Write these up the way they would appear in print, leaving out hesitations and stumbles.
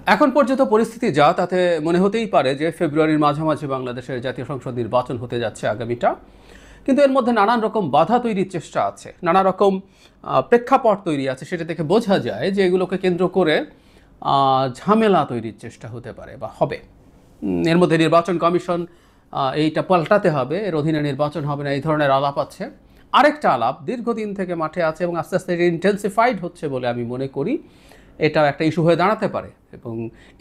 এখন পর্যন্ত পরিস্থিতি যা তাতে মনে হতেই পারে যে ফেব্রুয়ারির মাঝামাঝি বাংলাদেশের জাতীয় সংসদ নির্বাচন হতে যাচ্ছে আগামীটা। কিন্তু এর মধ্যে নানান রকম বাধা তৈরির চেষ্টা আছে, নানা রকম প্রেক্ষাপট তৈরি আছে। সেটা থেকে বোঝা যায় যে এগুলোকে কেন্দ্র করে ঝামেলা তৈরির চেষ্টা হতে পারে বা হবে। এর মধ্যে নির্বাচন কমিশন এইটা পাল্টাতে হবে, এর অধীনে নির্বাচন হবে না, এই ধরনের আলাপ আছে। আরেকটা আলাপ দীর্ঘদিন থেকে মাঠে আছে এবং আস্তে আস্তে ইন্টেন্সিফাইড হচ্ছে বলে আমি মনে করি। এটাও একটা ইস্যু হয়ে দাঁড়াতে পারে এবং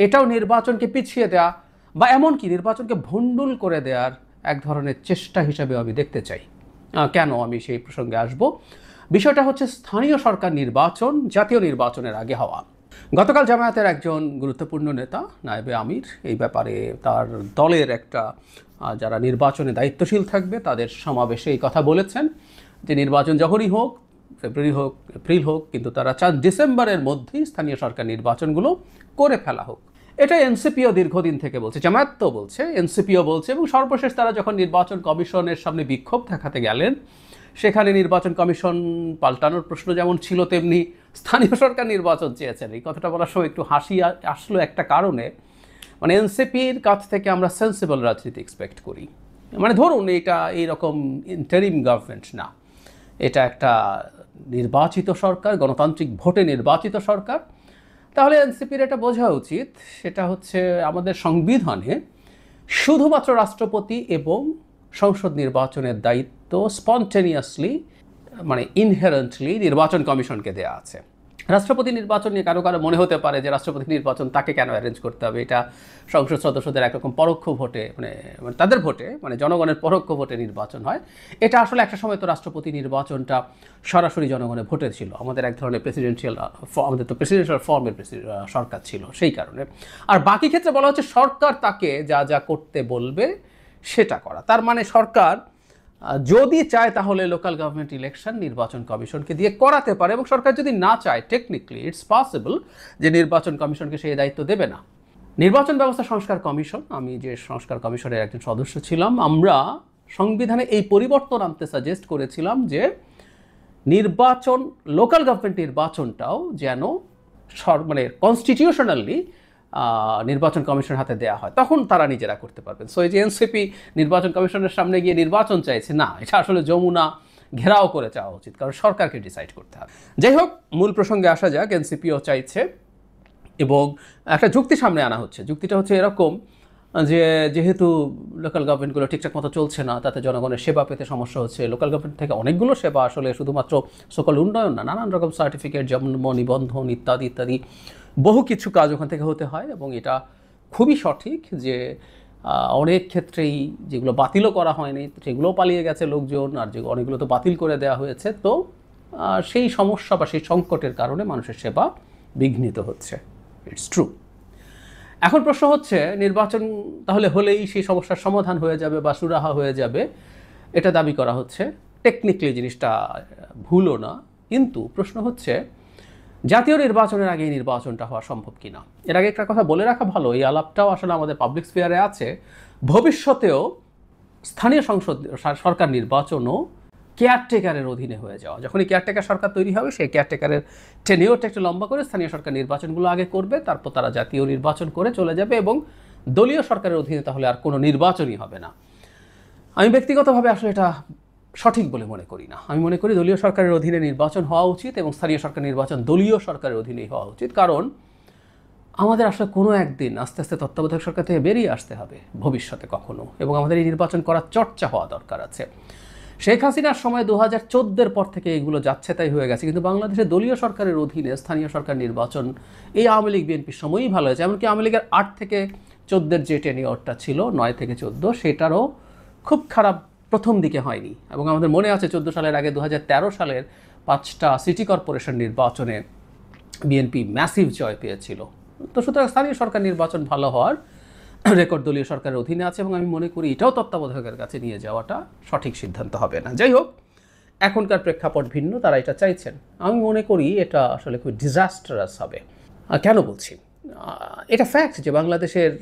এটাও নির্বাচনকে পিছিয়ে দেওয়া বা এমনকি নির্বাচনকে ভণ্ডুল করে দেওয়ার এক ধরনের চেষ্টা হিসেবে আমি দেখতে চাই। কেন আমি সেই প্রসঙ্গে আসব। বিষয়টা হচ্ছে স্থানীয় সরকার নির্বাচন জাতীয় নির্বাচনের আগে হওয়া। গতকাল জামায়াতের একজন গুরুত্বপূর্ণ নেতা নায়েবে আমির এই ব্যাপারে তার দলের একটা যারা নির্বাচনে দায়িত্বশীল থাকবে তাদের সমাবেশে এই কথা বলেছেন যে নির্বাচন যখনই হোক, ফেব্রুয়ারি হোক, এপ্রিল হোক, কিন্তু তারা চান ডিসেম্বরের মধ্যেই স্থানীয় সরকার নির্বাচনগুলো করে ফেলা হোক। এটা এনসিপিও দীর্ঘদিন থেকে বলছে, জামায়াত তো বলছে, এনসিপিও বলছে, এবং সর্বশেষ তারা যখন নির্বাচন কমিশনের সামনে বিক্ষোভ দেখাতে গেলেন সেখানে নির্বাচন কমিশন পাল্টানোর প্রশ্ন যেমন ছিল তেমনি স্থানীয় সরকার নির্বাচন চেয়েছেন। এই কথাটা বলার সময় একটু হাসি আসলো একটা কারণে, মানে এনসিপির কাছ থেকে আমরা সেন্সিবল রাজনীতি এক্সপেক্ট করি। মানে ধরুন এটা এইরকম ইন্টারিম গভর্নমেন্ট না, এটা একটা নির্বাচিত সরকার, গণতান্ত্রিক ভোটে নির্বাচিত সরকার। তাহলে এনসিপির এটা বোঝা উচিত, সেটা হচ্ছে আমাদের সংবিধানে শুধুমাত্র রাষ্ট্রপতি এবং সংসদ নির্বাচনের দায়িত্ব স্পন্টেনিয়াসলি, মানে ইনহেরেন্টলি নির্বাচন কমিশনকে দেওয়া আছে। রাষ্ট্রপতি নির্বাচন নিয়ে কারো কারো মনে হতে পারে যে রাষ্ট্রপতি নির্বাচন তাকে কেন অ্যারেঞ্জ করতে হবে, এটা সংসদ সদস্যদের একরকম পরোক্ষ ভোটে, মানে তাদের ভোটে, মানে জনগণের পরোক্ষ ভোটে নির্বাচন হয়। এটা আসলে একটা সময় তো রাষ্ট্রপতি নির্বাচনটা সরাসরি জনগণের ভোটে ছিল। আমাদের এক ধরনের আমাদের তো প্রেসিডেন্সিয়াল ফর্মের সরকার ছিল, সেই কারণে। আর বাকি ক্ষেত্রে বলা হচ্ছে সরকার তাকে যা যা করতে বলবে সেটা করা। তার মানে সরকার যদি চায় তাহলে লোকাল গভর্নমেন্ট ইলেকশন নির্বাচন কমিশনকে দিয়ে করাতে পারে, এবং সরকার যদি না চায় টেকনিক্যালি ইটস পসিবল যে নির্বাচন কমিশনকে সেই দায়িত্ব দেবে না। নির্বাচন ব্যবস্থা সংস্কার কমিশন, আমি যে সংস্কার কমিশনের একজন সদস্য ছিলাম, আমরা সংবিধানে এই পরিবর্তন আনতে সাজেস্ট করেছিলাম যে নির্বাচন, লোকাল গভর্নমেন্ট নির্বাচনটাও যেন মানে কনস্টিটিউশনালি নির্বাচন কমিশনের হাতে দেওয়া হয়, তখন তারা নিজেরা করতে পারবেন। সো এই যে এনসিপি নির্বাচন কমিশনের সামনে গিয়ে নির্বাচন চাইছে, না, এটা আসলে যমুনা ঘেরাও করে চাওয়া উচিত, কারণ সরকারকে ডিসাইড করতে হবে। যাই হোক, মূল প্রসঙ্গে আসা যাক। এনসিপিও চাইছে এবং একটা যুক্তি সামনে আনা হচ্ছে। যুক্তিটা হচ্ছে এরকম যে যেহেতু লোকাল গভর্নমেন্টগুলো ঠিকঠাক মতো চলছে না, তাতে জনগণের সেবা পেতে সমস্যা হচ্ছে। লোকাল গভর্নমেন্ট থেকে অনেকগুলো সেবা আসলে শুধুমাত্র সকল উন্নয়ন না, নানান রকম সার্টিফিকেট, জন্ম নিবন্ধন ইত্যাদি ইত্যাদি বহু কিছু কাজ ওখান থেকে হতে হয়। এবং এটা খুবই সঠিক যে অনেক ক্ষেত্রেই যেগুলো বাতিলও করা হয়নি সেগুলোও পালিয়ে গেছে লোকজন, আর যে অনেকগুলো তো বাতিল করে দেওয়া হয়েছে। তো সেই সমস্যা বা সেই সংকটের কারণে মানুষের সেবা বিঘ্নিত হচ্ছে। It's true. এখন প্রশ্ন হচ্ছে নির্বাচন তাহলে হলেই সেই সমস্যার সমাধান হয়ে যাবে বা সুরাহা হয়ে যাবে, এটা দাবি করা হচ্ছে। টেকনিক্যালি জিনিসটা ভুলও না, কিন্তু প্রশ্ন হচ্ছে জাতীয় নির্বাচনের আগে এই নির্বাচনটা হওয়া সম্ভব কিনা। এর আগে একটা কথা বলে রাখা ভালো, এই আলাপটাও আসলে আমাদের পাবলিক স্ফিয়ারে আছে। ভবিষ্যতেও স্থানীয় সংসদ সরকার নির্বাচনও কেয়ারটেকারের অধীনে হয়ে যাওয়া। যখনই কেয়ারটেকার সরকার তৈরি হবে, সেই কেয়ারটেকারের টেনিওরটা একটু লম্বা করে স্থানীয় সরকার নির্বাচনগুলো আগে করবে, তারপর তারা জাতীয় নির্বাচন করে চলে যাবে এবং দলীয় সরকারের অধীনে তাহলে আর কোনো নির্বাচনই হবে না। আমি ব্যক্তিগতভাবে আসলে এটা সঠিক বলে মনে করি না। আমি মনে করি দলীয় সরকারের অধীনে নির্বাচন হওয়া উচিত এবং স্থানীয় সরকার নির্বাচন দলীয় সরকারের অধীনেই হওয়া উচিত। কারণ আমাদের আসলে কোনো একদিন আস্তে আস্তে তত্ত্বাবধায়ক সরকার থেকে বেরিয়ে আসতে হবে ভবিষ্যতে কখনো, এবং আমাদের এই নির্বাচন করার চর্চা হওয়া দরকার আছে। শেখ হাসিনার সময় 2014-এর পর থেকে এগুলো যাচ্ছে তাই হয়ে গেছে, কিন্তু বাংলাদেশে দলীয় সরকারের অধীনে স্থানীয় সরকার নির্বাচন এই আওয়ামী লীগ বিএনপির সময়ই ভালো হয়েছে। এমনকি আওয়ামী লীগের 8 থেকে 14-এর যে টেনিওরটা ছিল, 9 থেকে 14, সেটারও খুব খারাপ প্রথম দিকে হয়নি। এবং আমাদের মনে আছে 14 সালের আগে 2013 সালের 5টা সিটি কর্পোরেশন নির্বাচনে বিএনপি ম্যাসিভ জয় পেয়েছিল। তো সুতরাং স্থানীয় সরকার নির্বাচন ভালো হওয়ার রেকর্ড দলীয় সরকারের অধীনে আছে, এবং আমি মনে করি এটাও তত্ত্বাবধায়কের কাছে নিয়ে যাওয়াটা সঠিক সিদ্ধান্ত হবে না। যাই হোক, এখনকার প্রেক্ষাপট ভিন্ন, তারা এটা চাইছেন। আমি মনে করি এটা আসলে খুব ডিজাস্টারাস হবে। কেন বলছি? এটা ফ্যাক্ট যে বাংলাদেশের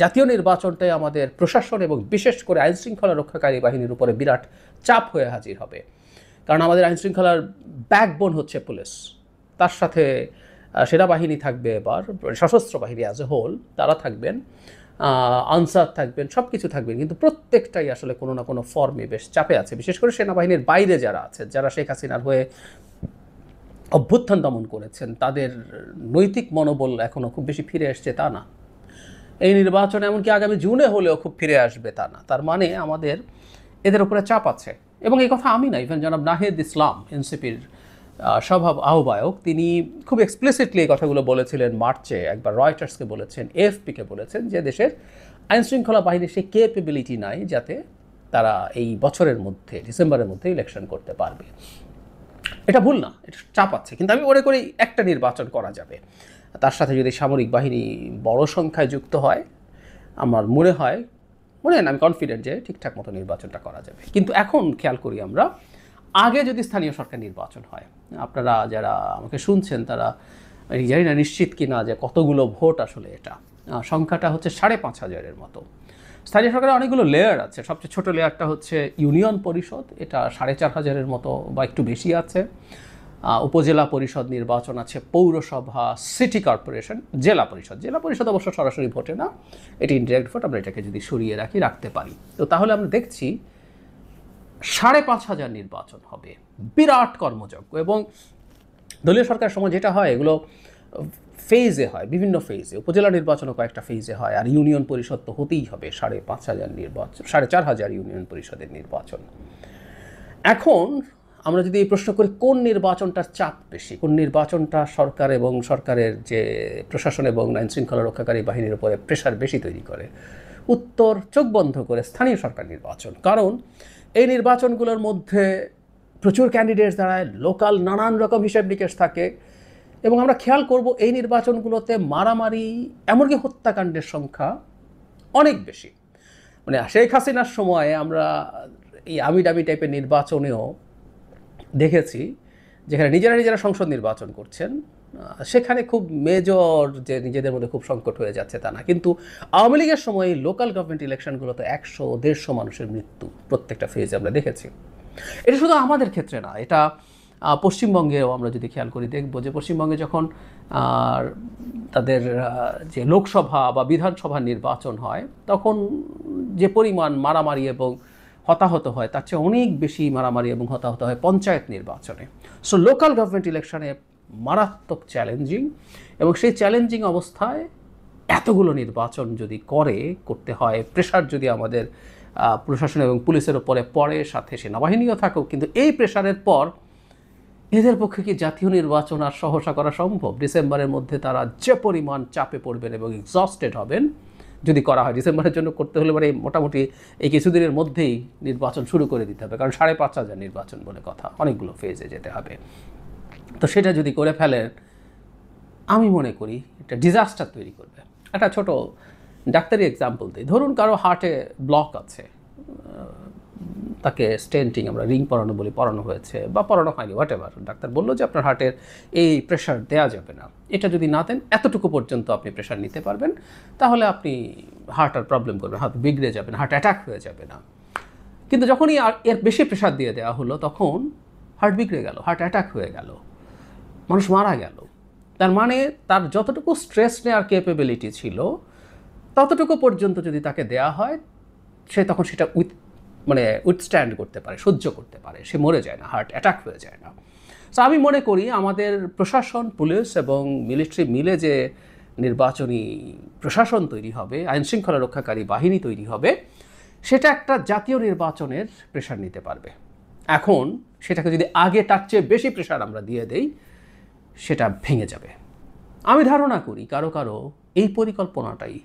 জাতীয় নির্বাচনটাই আমাদের প্রশাসন এবং বিশেষ করে আইনশৃঙ্খলা রক্ষাকারী বাহিনীর উপরে বিরাট চাপ হয়ে হাজির হবে। কারণ আমাদের আইনশৃঙ্খলার ব্যাকবোন হচ্ছে পুলিশ, তার সাথে সেনাবাহিনী থাকবে, এবার সশস্ত্র বাহিনী অ্যাজ এ হোল তারা থাকবেন, আনসার থাকবেন, সব কিছু থাকবেন, কিন্তু প্রত্যেকটাই আসলে কোনো না কোনো ফর্মে বেশ চাপে আছে। বিশেষ করে সেনাবাহিনীর বাইরে যারা আছে, যারা শেখ হাসিনার হয়ে অভ্যুত্থান দমন করেছেন, তাদের নৈতিক মনোবল এখনও খুব বেশি ফিরে আসছে তা না। এই নির্বাচন এমনকি আগামী জুনে হলেও খুব ফিরে আসবে তা না। তার মানে আমাদের এদের উপরে চাপ আছে। এবং এই কথা আমি না, ইভেন জনাব নাহিদ ইসলাম এনসিপির সভা আহ্বায়ক, তিনি খুব এক্সপ্লিসিটলি এই কথাগুলো বলেছিলেন মার্চে, একবার রয়টার্সকে বলেছেন, এএফপিকে বলেছেন যে দেশের আইনশৃঙ্খলা বাহিনীর সেই কেপেবিলিটি নাই যাতে তারা এই বছরের মধ্যে, ডিসেম্বরের মধ্যে ইলেকশন করতে পারবে। এটা ভুল না, এটা চাপ আছে, কিন্তু আমি মনে করি একটা নির্বাচন করা যাবে। তার সাথে যদি সামরিক বাহিনী বড় সংখ্যায় যুক্ত হয়, আমার মনে হয় আমি কনফিডেন্ট যে ঠিকঠাক মতো নির্বাচনটা করা যাবে। কিন্তু এখন খেয়াল করি আমরা, আগে যদি স্থানীয় সরকার নির্বাচন হয়, আপনারা যারা আমাকে শুনছেন তারা জানি না নিশ্চিত কি না যে কতগুলো ভোট আসলে এটা, সংখ্যাটা হচ্ছে 5,500-এর মতো। স্থানীয় সরকারের অনেকগুলো লেয়ার আছে। সবচেয়ে ছোটো লেয়ারটা হচ্ছে ইউনিয়ন পরিষদ, এটা 4,500-এর মতো বা একটু বেশি আছে। উপজেলা পরিষদ নির্বাচন আছে, পৌরসভা, সিটি কর্পোরেশন, জেলা পরিষদ অবশ্য সরাসরি ভোটে না, এটি ইনডিরেক্ট ভোট। আমরা এটাকে যদি সরিয়ে রাখতে পারি, তো তাহলে আমরা দেখছি 5,500 নির্বাচন হবে, বিরাট কর্মযজ্ঞ। এবং দলীয় সরকারের সময় যেটা হয়, এগুলো ফেজে হয়, বিভিন্ন ফেজে। উপজেলা নির্বাচনও কয়েকটা ফেজে হয়, আর ইউনিয়ন পরিষদ তো হতেই হবে। 5,500 নির্বাচন, 4,500 ইউনিয়ন পরিষদের নির্বাচন। এখন আমরা যদি এই প্রশ্ন করি কোন নির্বাচনটার চাপ বেশি, কোন নির্বাচনটা সরকার এবং সরকারের যে প্রশাসন এবং আইন শৃঙ্খলা রক্ষাকারী বাহিনীর উপরে প্রেশার বেশি তৈরি করে, উত্তর চোখ বন্ধ করে স্থানীয় সরকার নির্বাচন। কারণ এই নির্বাচনগুলোর মধ্যে প্রচুর ক্যান্ডিডেটস দাঁড়ায়, লোকাল নানান রকম হিসাব নিকেশ থাকে, এবং আমরা খেয়াল করব এই নির্বাচনগুলোতে মারামারি এমনকি হত্যাকাণ্ডের সংখ্যা অনেক বেশি। মানে শেখ হাসিনার সময় আমরা এই আমিডামি টাইপের নির্বাচনেও দেখেছি, যেখানে নিজেরা সংসদ নির্বাচন করছেন, সেখানে খুব মেজর যে নিজেদের মধ্যে খুব সংকট হয়ে যাচ্ছে তা না। কিন্তু আওয়ামী লীগের সময় লোকাল গভর্নমেন্ট ইলেকশনগুলোতে 100-150 মানুষের মৃত্যু প্রত্যেকটা ফেজে আমরা দেখেছি। এটা শুধু আমাদের ক্ষেত্রে না, এটা পশ্চিমবঙ্গেও আমরা যদি খেয়াল করি দেখব যে পশ্চিমবঙ্গে যখন তাদের যে লোকসভা বা বিধানসভা নির্বাচন হয়, তখন যে পরিমাণ মারামারি এবং হতাহত হয় তার চেয়ে অনেক বেশি মারামারি এবং হতাহত হয় পঞ্চায়েত নির্বাচনে। সো লোকাল গভর্নমেন্ট ইলেকশনে মারাত্মক চ্যালেঞ্জিং, এবং সেই চ্যালেঞ্জিং অবস্থায় এতগুলো নির্বাচন যদি করতে হয়, প্রেশার যদি আমাদের প্রশাসন এবং পুলিশের ওপরে পড়ে, সাথে সেনাবাহিনীও থাকুক, কিন্তু এই প্রেশারের পর এদের পক্ষে কি জাতীয় নির্বাচন আর সহসা করা সম্ভব? ডিসেম্বরের মধ্যে তারা যে পরিমাণ চাপে পড়বেন এবং এক্সস্টেড হবেন যদি করা হয়। ডিসেম্বরের জন্য করতে হলে মানে মোটামুটি এই কিছুদিনের মধ্যেই নির্বাচন শুরু করে দিতে হবে, কারণ 5,500 নির্বাচন বলে কথা, অনেকগুলো ফেজে যেতে হবে। তো সেটা যদি করে ফেলেন, আমি মনে করি এটা ডিজাস্টার তৈরি করবে। একটা ছোট ডাক্তারি এক্সাম্পল দিই। ধরুন কারো হার্টে ব্লক আছে, তাকে স্টেন্টিং, আমরা রিং পরানো বলি, পরানো হয়েছে বা পরানো হয়নি, হোয়াট এভার, ডাক্তার বললো যে আপনার হার্টের এই প্রেশার দেওয়া যাবে না, এটা যদি না দেন এতটুকু পর্যন্ত আপনি প্রেশার নিতে পারবেন, তাহলে আপনি হার্ট আর প্রবলেম করবে, হার্ট বিগড়ে যাবে না, হার্ট অ্যাটাক হয়ে যাবে না। কিন্তু যখনই এর বেশি প্রেশার দিয়ে দেওয়া হলো, তখন হার্ট বিগড়ে গেল, হার্ট অ্যাটাক হয়ে গেল, মানুষ মারা গেল। তার মানে তার যতটুকু স্ট্রেস নেওয়ার ক্যাপেবিলিটি ছিল ততটুকু পর্যন্ত যদি তাকে দেয়া হয়, সে তখন সেটা উইথস্ট্যান্ড করতে পারে, সহ্য করতে পারে, সে মরে যায় না, হার্ট অ্যাটাক হয়ে যায় না। সো আমি মনে করি আমাদের প্রশাসন, পুলিশ এবং মিলিটারি মিলে যে নির্বাচনী প্রশাসন তৈরি হবে, আইনশৃঙ্খলা রক্ষাকারী বাহিনী তৈরি হবে, সেটা একটা জাতীয় নির্বাচনের প্রেশার নিতে পারবে। এখন সেটাকে যদি আগে তার চেয়ে বেশি প্রেশার আমরা দিয়ে দেই, সেটা ভেঙে যাবে। আমি ধারণা করি কারো এই পরিকল্পনাটাই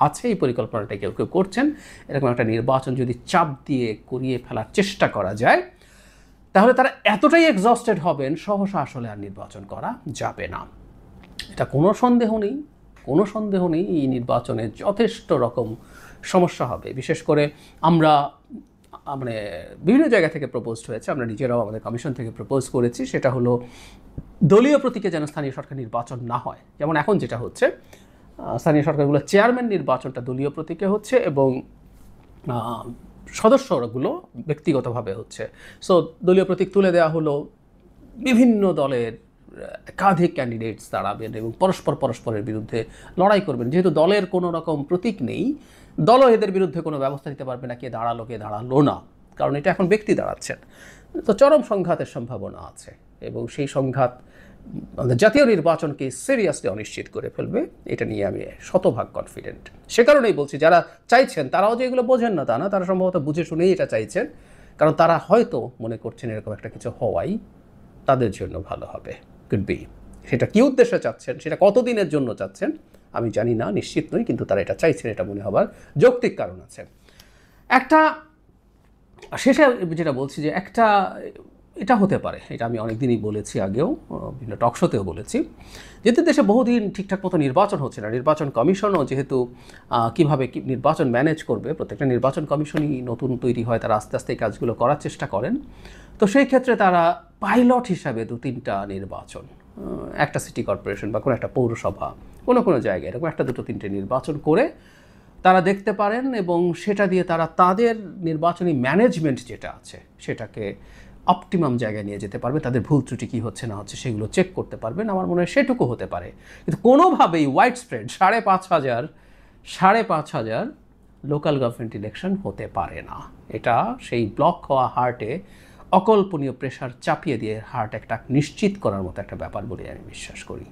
আছে, এই পরিকল্পনাটাই কেউ করছেন। এরকম একটা নির্বাচন যদি চাপ দিয়ে করিয়ে ফেলার চেষ্টা করা যায়, তাহলে তারা এতটাই এক্সস্টেড হবেন, সহসা আসলে আর নির্বাচন করা যাবে না। এটা কোনো সন্দেহ নেই এই নির্বাচনে যথেষ্ট রকম সমস্যা হবে। বিশেষ করে আমরা বিভিন্ন জায়গা থেকে প্রপোজড হয়েছে, আমরা নিজেরাও আমাদের কমিশন থেকে প্রপোজ করেছি, সেটা হলো দলীয় প্রতীকে যেন স্থানীয় সরকার নির্বাচন না হয়। যেমন এখন যেটা হচ্ছে, স্থানীয় সরকারগুলো চেয়ারম্যান নির্বাচনটা দলীয় প্রতীকে হচ্ছে এবং সদস্যগুলো ব্যক্তিগতভাবে হচ্ছে। সো দলীয় প্রতীক তুলে দেওয়া হলো, বিভিন্ন দলের একাধিক ক্যান্ডিডেটস দাঁড়াবেন এবং পরস্পরের বিরুদ্ধে লড়াই করবেন। যেহেতু দলের কোনো রকম প্রতীক নেই, দলও এদের বিরুদ্ধে কোনো ব্যবস্থা নিতে পারবে না, কে দাঁড়ালো না, কারণ এটা এখন ব্যক্তি দাঁড়াচ্ছেন। তো চরম সংঘাতের সম্ভাবনা আছে এবং সেই সংঘাত জাতীয় নির্বাচনকে সিরিয়াসলি অনিশ্চিত করে ফেলবে, এটা নিয়ে আমি শতভাগ কনফিডেন্ট। সে কারণেই বলছি, যারা চাইছেন তারাও যে এগুলো বোঝেন না তা না, তারা সম্ভবত বুঝে শুনেই এটা চাইছেন, কারণ তারা হয়তো মনে করছেন এরকম একটা কিছু হওয়াই তাদের জন্য ভালো হবে, কুড বি। সেটা কী উদ্দেশ্যে চাচ্ছেন, সেটা কতদিনের জন্য চাচ্ছেন আমি জানি না, নিশ্চিত নই, কিন্তু তারা এটা চাইছেন, এটা মনে হবার যৌক্তিক কারণ আছে। একটা শেষে যেটা বলছি যে এটা হতে পারে, এটা আমি অনেক দিনই বলেছি, আগেও বিভিন্ন টকশোতেও বলেছি, যেহেতু দেশে বহুদিন ঠিকঠাক মতো নির্বাচন হচ্ছে না, নির্বাচন কমিশনও যেহেতু কীভাবে নির্বাচন ম্যানেজ করবে, প্রত্যেকটা নির্বাচন কমিশনই নতুন তৈরি হয়, তারা আস্তে আস্তে এই কাজগুলো করার চেষ্টা করেন। তো সেই ক্ষেত্রে তারা পাইলট হিসাবে 2-3টা নির্বাচন, একটা সিটি কর্পোরেশন বা কোনো একটা পৌরসভা, কোনো জায়গায় এরকম 1-2-3টে নির্বাচন করে তারা দেখতে পারেন এবং সেটা দিয়ে তারা তাদের নির্বাচনী ম্যানেজমেন্ট যেটা আছে সেটাকে অপটিমাম জায়গায় নিয়ে যেতে পারবে, তাদের ভুল ত্রুটি কী হচ্ছে না হচ্ছে সেগুলো চেক করতে পারবেন। আমার মনে হয় সেটুকু হতে পারে, কিন্তু কোনোভাবেই wide spread 5,500 local government election হতে পারে না। এটা সেই ব্লক হওয়া হার্টে অকল্পনীয় প্রেশার চাপিয়ে দিয়ে হার্ট অ্যাটাক নিশ্চিত করার মতো একটা ব্যাপার বলে আমি বিশ্বাস করি।